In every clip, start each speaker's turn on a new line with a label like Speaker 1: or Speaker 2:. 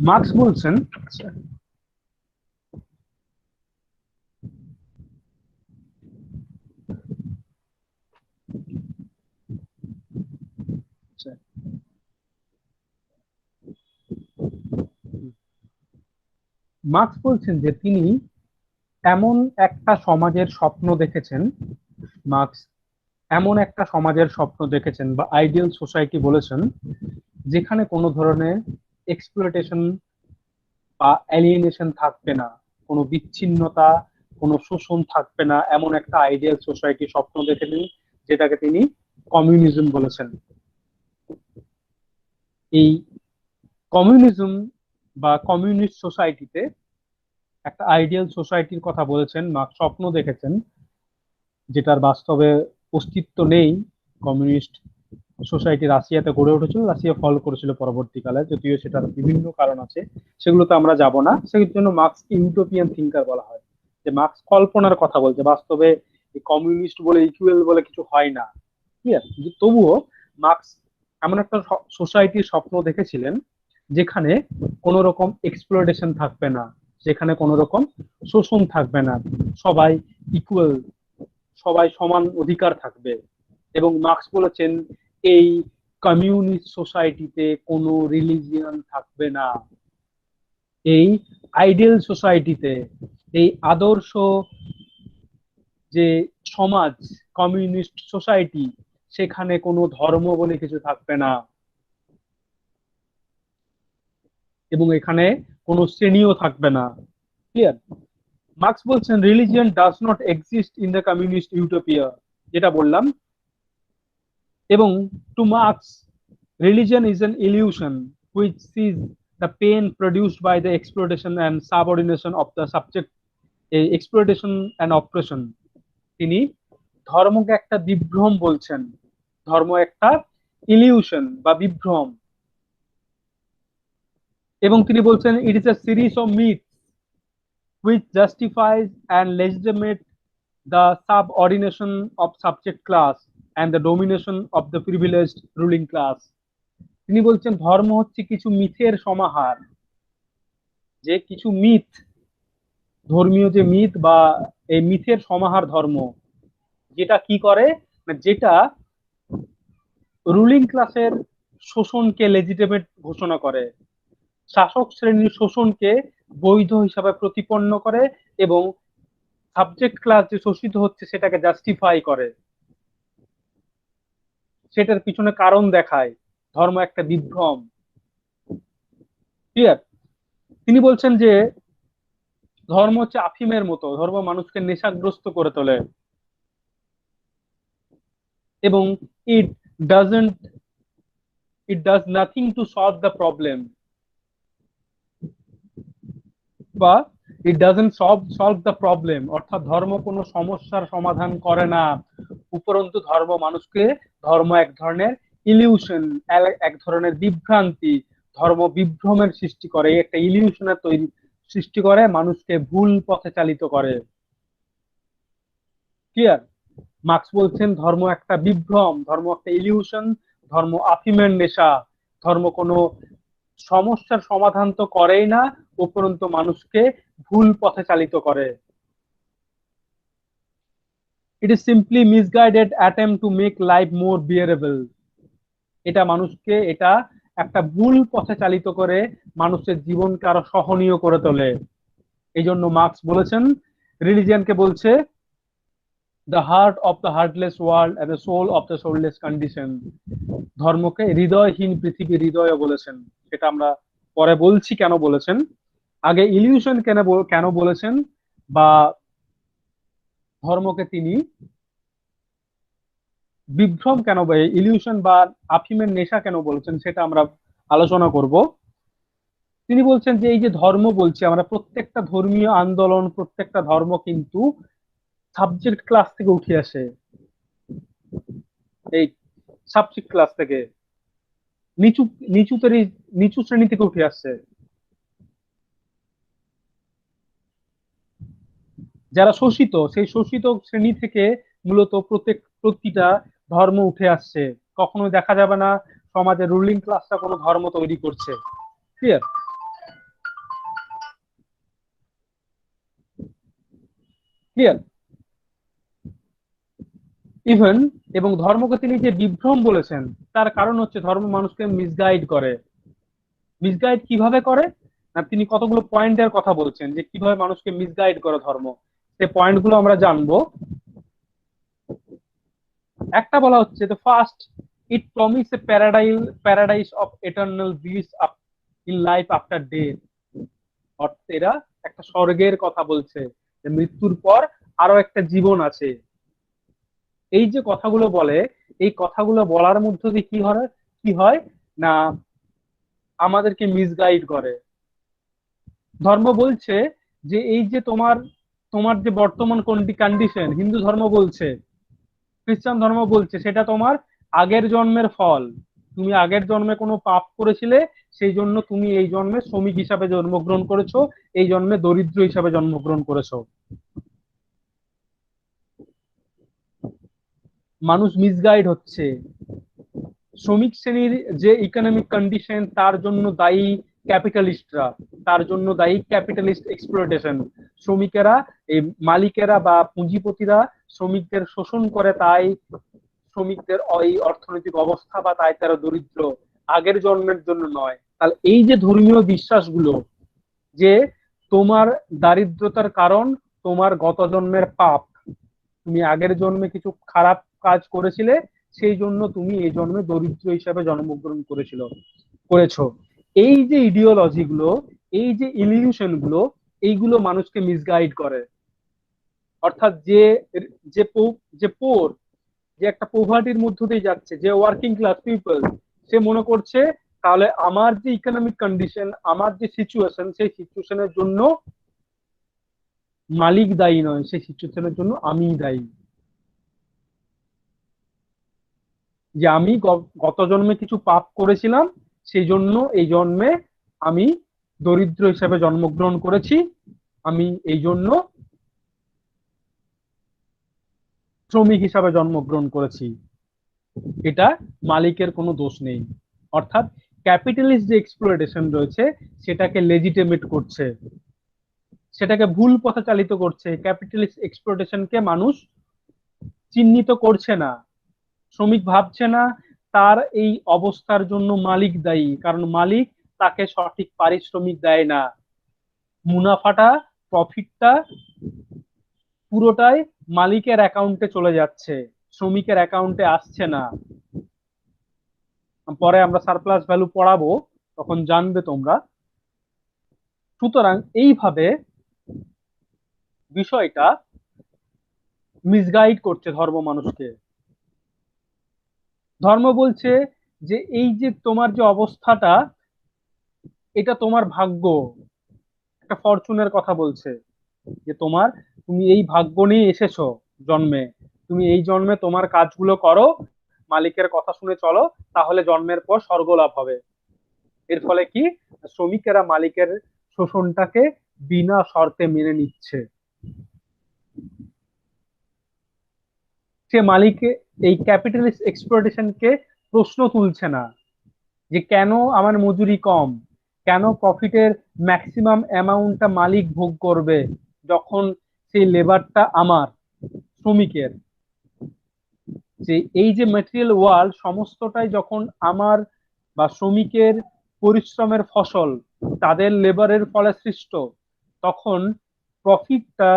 Speaker 1: Marks বলছেন marks বলছেন যে তিনি এমন একটা সমাজের স্বপ্ন দেখেছেন। মার্কস এমন একটা সমাজের স্বপ্ন দেখেছেন বা আইডিয়াল সোসাইটি বলেছেন, যেখানে কোনো ধরনের এক্সপ্লয়টেশন বা অ্যালিয়েনেশন থাকবে না, কোনো বিচ্ছিন্নতা, কোনো শোষণ থাকবে না, এমন একটা আইডিয়াল সোসাইটি স্বপ্ন দেখেছেন, যেটাকে তিনি কমিউনিজম বলেছেন। এই কমিউনিজম বা কমিউনিস্ট সোসাইটিতে একটা আইডিয়াল সোসাইটির কথা বলেছেন, মার্কস স্বপ্ন দেখেছেন, যেটার বাস্তবে অস্তিত্ব নেই। কমিউনিস্ট সোসাইটি রাশিয়াতে গড়ে উঠেছিল, রাশিয়া ফল করেছিল পরবর্তীকালে, যদিও সেটার বিভিন্ন কারণ আছে, সেগুলোতে আমরা যাব না। সেই জন্য মার্কসকে ইউটোপিয়ান থিঙ্কার বলা হয়, যে মার্কস কল্পনার কথা বলছে, বাস্তবে কমিউনিস্ট বলে ইকুয়াল বলে কিছু হয় না। ঠিক আছে, তবুও মার্কস এমন একটা সোসাইটির স্বপ্ন দেখেছিলেন, যেখানে কোনো রকম এক্সপ্লয়টেশন থাকবে না, যেখানে কোনো রকম শোষণ থাকবে না, সবাই ইকুয়াল, সবাই সমান অধিকার থাকবে। এবং মার্কস বলেছেন এই কমিউনিস্ট সোসাইটিতে কোনো রিলিজিয়ন থাকবে না। এই আইডিয়াল সোসাইটিতে, এই আদর্শ যে সমাজ, কমিউনিস্ট সোসাইটি, সেখানে কোনো ধর্ম বলে কিছু থাকবে না, এবং এখানে কোনো শ্রেণীও থাকবে না। ক্লিয়ার? মার্কস বলছেন religion does not exist in the communist utopia, যেটা বললাম। এবং to Marx, religion is an illusion which sees the pain produced by the exploitation and subordination of the subject, exploitation and oppression. তিনি ধর্মকে একটা বিভ্রম বলছেন, ধর্ম একটা ইলিউশন বা বিভ্রম। এবং তিনি বলছেন it is a series of myth which justifies and legitimate the subordination of subject class and the domination of the privileged ruling class. তিনি বলছেন ধর্ম হচ্ছে কিছু মিথের সমাহার, যে কিছু মিথ, ধর্মীয় যে মিথ বা এই মিথের সমাহার ধর্ম, যেটা কি করে, যেটা রুলিং ক্লাসের শোষণকে লেজিটিমেট ঘোষণা করে, শাসক শ্রেণীর শোষণকে বৈধ হিসাবে প্রতিপন্ন করে, এবং সাবজেক্ট ক্লাস যে শোষিত হচ্ছে সেটাকে জাস্টিফাই করে, সেটার পিছনে কারণ দেখায়। ধর্ম একটা বিভ্রম। ক্লিয়ার? তিনি বলছেন যে ধর্ম হচ্ছে আফিমের মতো, ধর্ম মানুষকে নেশাগ্রস্ত করে তোলে, এবং it doesn't it does nothing to solve the problem, বা it doesn't solve the problem, অর্থাৎ ধর্ম কোনো সমস্যার সমাধান করে না। উপরন্তু ধর্ম এক ধরনের ইলিউশন, এক ধরনের বিভ্রান্তি, ধর্ম বিভ্রমের সৃষ্টি করে, একটা ইলিউশনের সৃষ্টি করে, মানুষকে ভুল পথে চালিত করে। ক্লিয়ার? মার্কস বলছেন ধর্ম একটা বিভ্রম, ধর্ম একটা ইলিউশন, ধর্ম আফিমের নেশা, ধর্ম কোনো সমস্যার সমাধান তো করেই না, উপরন্তু মানুষকে ভুল পথে চালিত করে। It is simply misguided attempt to make life more bearable. এটা একটা ভুল পথে চালিত করে, মানুষের জীবনকে আরো সহনীয় করে তোলে। এই জন্য মার্কস বলেছেন রিলিজিয়নকে বলছে the heart of the heartless world and the soul of the soulless condition. ধর্মকে হৃদয়হীন পৃথিবীর হৃদয় বলেছেন। সেটা আমরা পরে বলছি কেন বলেছেন। আগে ইলিউশন কেন বলেছেন, বা ধর্মকে তিনি বিভ্রম কেন, বা ইলিউশন বা আফিমের নেশা কেন বলেছেন, সেটা আমরা আলোচনা করব। তিনি বলছেন যে এই যে ধর্ম বলছি আমরা, প্রত্যেকটা ধর্মীয় আন্দোলন, প্রত্যেকটা ধর্ম কিন্তু সাবজেক্ট ক্লাস থেকে উঠে আসে, এই সাবজেক্ট ক্লাস থেকে, নিচু নিচুতরি নিচু শ্রেণী থেকে উঠে আসছে। যারা শোষিত, সেই শোষিত শ্রেণী থেকে মূলত প্রতিটা ধর্ম উঠে আসছে। কখনো দেখা যাবে না সমাজের রুলিং ক্লাসটা কোনো ধর্ম তৈরি করছে। ক্লিয়ার? ক্লিয়ার? ইভেন এবং ধর্মকে তিনি যে বিভ্রম বলেছেন, তার কারণ হচ্ছে ধর্ম মানুষকে মিসগাইড করে। মিসগাইড কিভাবে করে না, তিনি কতগুলো পয়েন্টের কথা বলছেন যে কিভাবে মানুষকে মিসগাইড করে ধর্ম। সেই পয়েন্টগুলো আমরা জানবো। একটা বলা হচ্ছে the first, it promise A paradise of eternal bliss in life after death. অর্থাৎ এরা একটা স্বর্গের কথা বলছে, যে মৃত্যুর পর আরো একটা জীবন আছে। এই যে কথাগুলো বলে, এই কথাগুলো বলার মধ্যে দিয়ে কি হয় না, আমাদেরকে মিসগাইড করে। ধর্ম বলছে যে এই যে তোমার তোমার যে বর্তমান কন্ডিশন, হিন্দু ধর্ম বলছে, খ্রিস্টান ধর্ম বলছে, সেটা তোমার আগের জন্মের ফল। তুমি আগের জন্মে কোনো পাপ করেছিলে, সেই জন্য তুমি এই জন্মে শ্রমিক হিসাবে জন্মগ্রহণ করেছো, এই জন্মে দরিদ্র হিসাবে জন্মগ্রহণ করেছো। মানুষ মিসগাইড হচ্ছে। শ্রমিক শ্রেণীর যে ইকোনমিক কন্ডিশন, তার জন্য দায়ী ক্যাপিটালিস্টরা, তার জন্য দায়ী ক্যাপিটালিস্ট এক্সপ্লয়টেশন। শ্রমিকেরা, এই মালিকেরা বা পুঁজিপতিরা শ্রমিকদের শোষণ করে, তাই শ্রমিকদের এই অর্থনৈতিক অবস্থা, বা তাই তারা দরিদ্র, আগের জন্মের জন্য নয়। তাহলে এই যে ধর্মীয় বিশ্বাসগুলো, যে তোমার দারিদ্রতার কারণ তোমার গত জন্মের পাপ, তুমি আগের জন্মে কিছু খারাপ কাজ করেছিলে, সেই জন্য তুমি এই জন্মে দরিদ্র হিসাবে জন্মগ্রহণ করেছো। এই যে ইডিওলজি গুলো, এই যে ইলিউশন গুলো, এইগুলো মানুষকে মিসগাইড করে। অর্থাৎ যে পোর, যে একটা পোভার্টির মধ্য দিয়ে যাচ্ছে, যে ওয়ার্কিং ক্লাস পিপল, সে মনে করছে তাহলে আমার যে ইকোনমিক কন্ডিশন, আমার যে সিচুয়েশন, সেই সিচুয়েশনের জন্য মালিক দায়ী নয়, সেই সিচুয়েশনের জন্য আমি দায়ী। যে আমি গত জন্মে কিছু পাপ করেছিলাম, সেই জন্য এই জন্মে আমি দরিদ্র হিসেবে জন্মগ্রহণ করেছি, আমি এই জন্য শ্রমিক হিসাবে জন্মগ্রহণ করেছি। এটা মালিকের কোনো দোষ নেই। অর্থাৎ ক্যাপিটালিস্ট যে এক্সপ্লয়টেশন রয়েছে, সেটাকে লেজিটিমেট করছে, সেটাকে ভুল পথে চালিত করছে। ক্যাপিটালিস্ট এক্সপ্লয়টেশনকে মানুষ চিহ্নিত করছে না। শ্রমিক ভাবছে না তার এই অবস্থার জন্য মালিক দায়ী, কারণ মালিক তাকে সঠিক পারিশ্রমিক দেয় না। মুনাফাটা, প্রফিটটা পুরোটাই মালিকের অ্যাকাউন্টে চলে যাচ্ছে, শ্রমিকের অ্যাকাউন্টে আসছে না। পরে আমরা সারপ্লাস ভ্যালু পড়াবো, তখন জানবে তোমরা। সুতরাং এইভাবে বিষয়টা মিসগাইড করছে ধর্ম মানুষকে। ধর্ম বলছে যে এই যে তোমার যে অবস্থাটা, এটা তোমার ভাগ্য, একটা ফরচুনের কথা বলছে, যে তুমি এই ভাগ্য নিয়ে এসেছো জন্মে, তুমি এই জন্মে তোমার কাজগুলো করো, মালিকের কথা শুনে চলো, তাহলে জন্মের পর স্বর্গ লাভ হবে। এর ফলে কি, শ্রমিকেরা মালিকের শোষণটাকে বিনা শর্তে মেনে নিচ্ছে। সে মালিকে এই ক্যাপিটালিস্ট এক্সপ্লয়টেশনকে প্রশ্ন তুলছে না, যে কেন আমার মজুরি কম, কেন প্রফিটের ম্যাক্সিমাম অ্যামাউন্টটা মালিক ভোগ করবে, যখন সেই লেবারটা আমার, শ্রমিকের। যে এই যে ম্যাটেরিয়াল ওয়ার্ল্ড সমস্তটাই যখন আমার বা শ্রমিকের পরিশ্রমের ফসল, তাদের লেবারের ফলে সৃষ্ট, তখন প্রফিটটা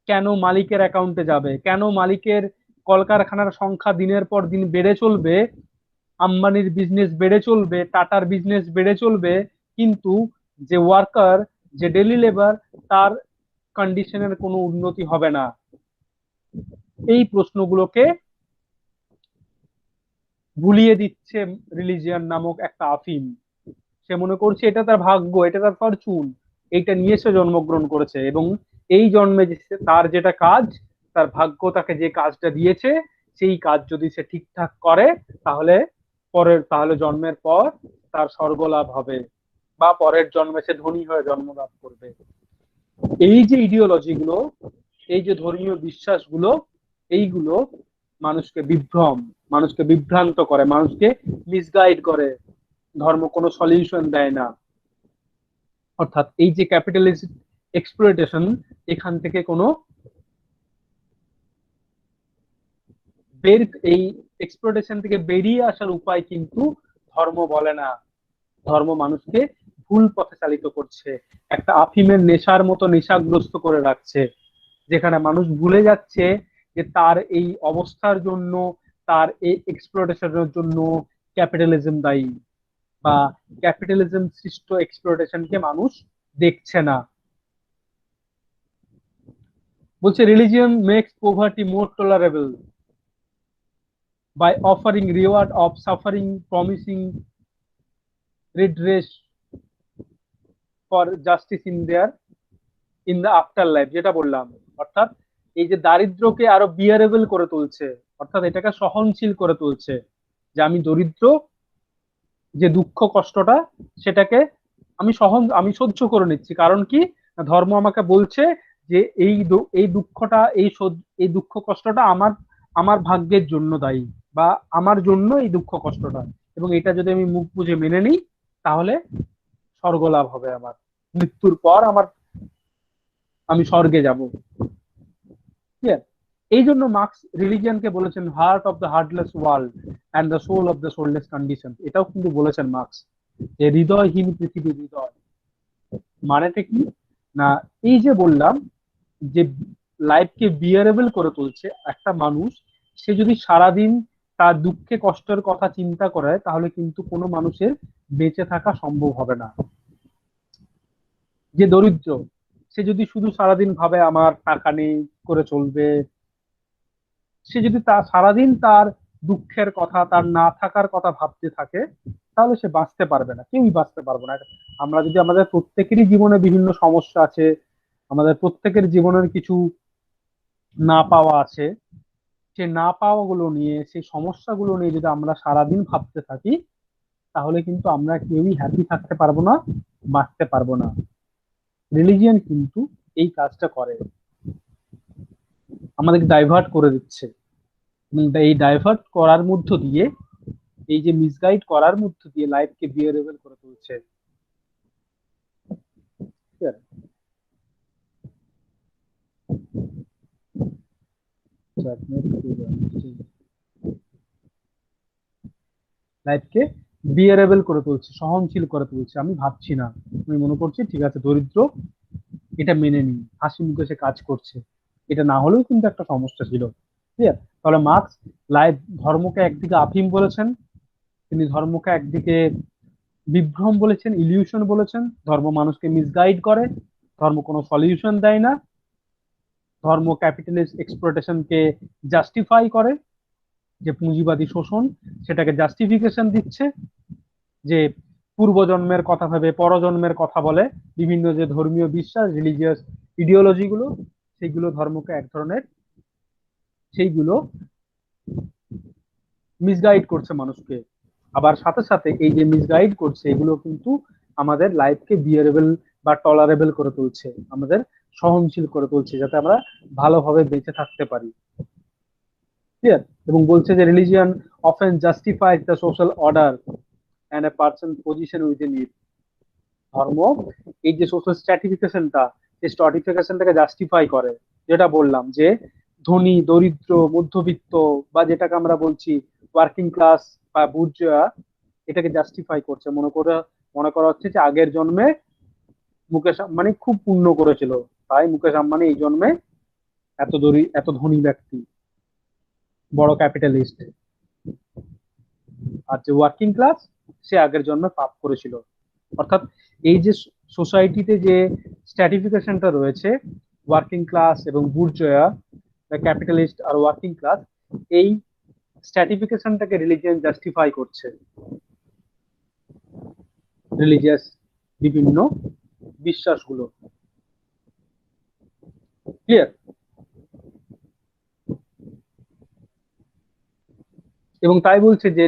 Speaker 1: কেন মালিকের অ্যাকাউন্টে যাবে, কেন মালিকের কলকারখানার সংখ্যা দিনের পর দিন বেড়ে চলবে, আম্বানির বিজনেস বেড়ে চলবে, টাটার বিজনেস বেড়ে চলবে, কিন্তু যে ওয়ার্কার, যে ডেলি লেবার, তার কন্ডিশনের কোনো উন্নতি হবে না। এই প্রশ্নগুলোকে ভুলিয়ে দিচ্ছে রিলিজিয়ান নামক একটা আফিম। সে মনে করছে এটা তার ভাগ্য, এটা তার ফরচুন, এইটা নিয়ে সে জন্মগ্রহণ করেছে, এবং এই জন্মে তার যেটা কাজ, তার ভাগ্য তাকে যে কাজটা দিয়েছে, সেই কাজ যদি সে ঠিকঠাক করে, তাহলে তাহলে জন্মের পর তার স্বর্গ লাভ হবে, বা পরের জন্মে সে ধনী হয়ে জন্ম লাভ করবে। এই যে ইডিওলজি গুলো, এই যে ধর্মীয় বিশ্বাসগুলো, এইগুলো মানুষকে বিভ্রান্ত করে, মানুষকে মিসগাইড করে। ধর্ম কোনো সলিউশন দেয় না। অর্থাৎ এই যে ক্যাপিটালিস্ট এক্সপ্লয়টেশন, এখান থেকে কোনো বের এই এক্সপ্লয়টেশন থেকে বেরিয়ে আসার উপায় কিন্তু ধর্ম বলে না। ধর্ম মানুষকে ভুল পথে চালিত করছে, একটা আফিমের নেশার মতো নেশাগ্রস্ত করে রাখছে, যেখানে মানুষ ভুলে যাচ্ছে যে তার এই অবস্থার জন্য, তার এই এক্সপ্লয়টেশনের জন্য ক্যাপিটালিজম দায়ী, বা ক্যাপিটালিজম সৃষ্ট এক্সপ্লয়টেশনকে মানুষ দেখছে না। বলছে religion makes poverty more tolerable by offering reward of suffering, promising redress for justice in the after life, যেটা বললাম। অর্থাৎ এই যে দারিদ্রকে আরো বিয়ারেবল করে তুলছে, অর্থাৎ এটাকে সহনশীল করে তুলছে, যে আমি দরিদ্র, যে দুঃখ কষ্টটা সেটাকে আমি সহ্য করে নিচ্ছি। কারণ কি, ধর্ম আমাকে বলছে যে এই দুঃখটা, এই দুঃখ কষ্টটা আমার আমার ভাগ্যের জন্য দায়ী, বা আমার জন্য এই দুঃখ কষ্টটা, এবং এটা যদি আমি মুখ বুজে মেনে নিই তাহলে স্বর্গ লাভ হবে, আমার মৃত্যুর পর আমি স্বর্গে যাব। ক্লিয়ার? এই জন্য মার্কস রিলিজিয়নকে বলেছেন heart of the heartless world and the soul of the soulless condition. এটাও কিন্তু বলেছেন মার্কস, যে হৃদয়হীন পৃথিবীর হৃদয়। মানেটা কি না, এই যে বললাম যে লাইফকে বিয়ারেবল করে তুলছে একটা মানুষ, সে যদি সারাদিন তার দুঃখে কষ্টের কথা চিন্তা করে তাহলে কিন্তু কোনো মানুষের বেঁচে থাকা সম্ভব হবে না। যে দরিদ্র, সে যদি শুধু সারাদিন ভাবে আমার টাকা নেই করে চলবে, সে যদি সারাদিন তার দুঃখের কথা, তার না থাকার কথা ভাবতে থাকে, তাহলে সে বাঁচতে পারবে না, কেউই বাঁচতে পারবে না। আমরা যদি, আমাদের প্রত্যেকেরই জীবনে বিভিন্ন সমস্যা আছে, আমাদের প্রত্যেকের জীবনের কিছু না পাওয়া আছে, সে না পাওয়া গুলো নিয়ে, সেই সমস্যাগুলো নিয়ে যদি আমরা সারাদিন ভাবতে থাকি, তাহলে কিন্তু আমরা কেউই হ্যাপি থাকতে পারবো না, বাঁচতে পারবো না। রিলিজিয়ন কিন্তু এই কাজটা করে, আমাদেরকে ডাইভার্ট করে দিচ্ছে। এই ডাইভার্ট করার মধ্য দিয়ে, এই যে মিসগাইড করার মধ্য দিয়ে লাইফকে বিয়ারেবল করে তুলছে। লাইফকে বিয়ারেবল করে তুলছে, সহনশীল করে তুলছে। আমি ভাবছি না, আমি মনে করছি ঠিক আছে দরিদ্র, এটা মেনে নিই, হাসি মুখে সে কাজ করছে, এটা না হলেও কিন্তু একটা সমস্যা ছিল। ক্লিয়ার? তাহলে মার্কস লাইফ, ধর্মকে একদিকে আফিম বলেছেন, তিনি ধর্মকে একদিকে বিভ্রম বলেছেন, ইলিউশন বলেছেন। ধর্ম মানুষকে মিসগাইড করে, ধর্ম কোনো সলিউশন দেয় না, ধর্ম ক্যাপিটালিস্ট এক্সপ্লয়টেশনকে জাস্টিফাই করে, যে পুঁজিবাদী শোষণ সেটাকে জাস্টিফিকেশন দিচ্ছে, যে পূর্বজন্মের কথা ভেবে পরজন্মের কথা বলে, বিভিন্ন যে ধর্মীয় বিশ্বাস, রিলিজিয়াস ইডিওলজি গুলো, সেইগুলো ধর্মকে এক ধরনের, সেইগুলো মিসগাইড করছে মানুষকে। আবার সাথে সাথে এই যে মিসগাইড করছে, এগুলো কিন্তু আমাদের লাইফকে বিয়ারেবল বা টলারেবল করে তুলছে, আমাদের সহনশীল করে তুলছে, যাতে আমরা ভালোভাবে বেঁচে থাকতে পারি। ক্লিয়ার? এবং বলছে যে religion often justifies the social order and a person position within it. ধর্ম এই যে সোশ্যাল স্ট্র্যাটিফিকেশনটা, এই স্ট্র্যাটিফিকেশনটাকে জাস্টিফাই করে, যেটা বললাম যে ধনী, দরিদ্র, মধ্যবিত্ত, বা যেটাকে আমরা বলছি ওয়ার্কিং ক্লাস বা বুর্জোয়া, এটাকে জাস্টিফাই করছে। মনে করা হচ্ছে যে আগের জন্মে মুকেশ আম্বানি খুব পুণ্য করেছিল, তাই মুকেশ আম্বানি এই জন্মে এত ধনী ব্যক্তি, বড় ক্যাপিটালিস্ট। আর যে ওয়ার্কিং ক্লাস, সে আগের জন্মে পাপ করেছিল। অর্থাৎ এই যে সোসাইটিতে যে স্ট্র্যাটিফিকেশনটা রয়েছে, ওয়ার্কিং ক্লাস এবং bourgeois, capitalist are working class, এই স্ট্র্যাটিফিকেশনটাকে রিলিজিয়ন জাস্টিফাই করছে, রিলিজিয়াস বিভিন্ন বিশ্বাসগুলো। ক্লিয়ার? এবং তাই বলছে যে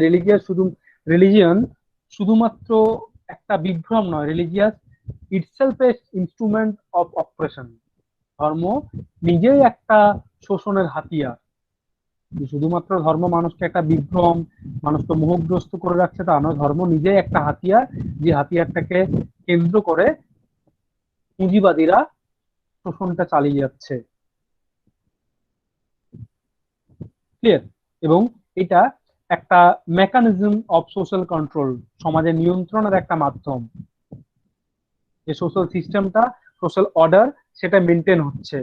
Speaker 1: রিলিজিয়ন শুধুমাত্র একটা বিভ্রম নয়, religious itself A instrument of operation. ধর্ম নিজেই একটা শোষণের হাতিয়ার। শুধুমাত্র ধর্ম মানুষকে একটা বিভ্রম, মানুষকে মোহগ্রস্ত করে রাখছে তা নয়, ধর্ম নিজেই একটা হাতিয়ার, যে হাতিয়ারটাকে কেন্দ্র করে পুঁজিবাদীরা শোষণটা চালিয়ে যাচ্ছে। ক্লিয়ার? এবং এটা একটা মেকানিজম অফ সোশ্যাল কন্ট্রোল, সমাজের নিয়ন্ত্রণের একটা মাধ্যম, যে সোশ্যাল সিস্টেমটা, সোশ্যাল অর্ডার সেটা মেনটেন হচ্ছে।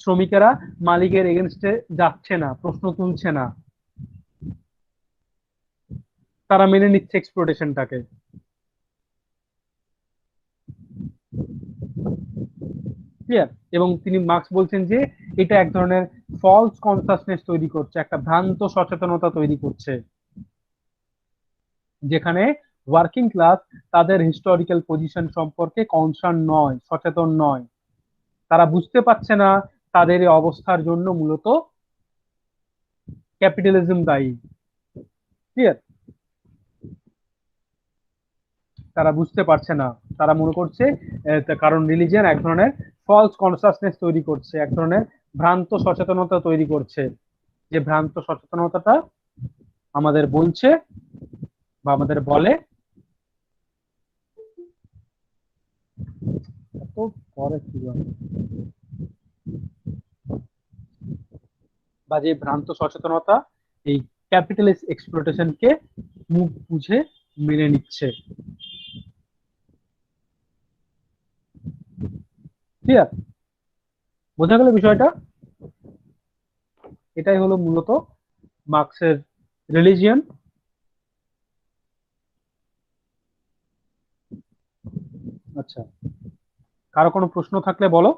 Speaker 1: শ্রমিকেরা মালিকের এগেনস্টে যাচ্ছে না, প্রশ্ন তুলছে না, তারা মেনে নিচ্ছে এক্সপ্লোটেশনটাকে। ক্লিয়ার? এবং তিনি মার্কস বলছেন যে এটা এক ধরনের ফলস কনসাসনেস তৈরি করছে, একটা ভ্রান্ত সচেতনতা তৈরি করছে, যেখানে ওয়ার্কিং ক্লাস তাদের হিস্টোরিক্যাল পজিশন সম্পর্কে কনসার্ন নয়, সচেতন নয়। তারা বুঝতে পারছে না তাদের এই অবস্থার জন্য মূলত ক্যাপিটালিজম দায়ী। ক্লিয়ার? তারা বুঝতে পারছে না, তারা মনে করছে কারণ রিলিজিয়ন এক ধরনের ফলস কনসাসনেস তৈরি করছে, এক ধরনের ভ্রান্ত সচেতনতা তৈরি করছে, যে ভ্রান্ত সচেতনতাটা আমাদের বলছে বা আমাদের বলে এত পরে কি বলে, বা যে ভ্রান্ত সচেতনতা এই ক্যাপিটালিস্ট এক্সপ্লুটেশনকে মুখ বুঝে মেনে নিচ্ছে। ক্লিয়ার? বোঝা গেল বিষয়টা? এটাই হলো মূলত মার্কসের রিলিজিয়ন। আচ্ছা, কারো কোনো প্রশ্ন থাকলে বলো।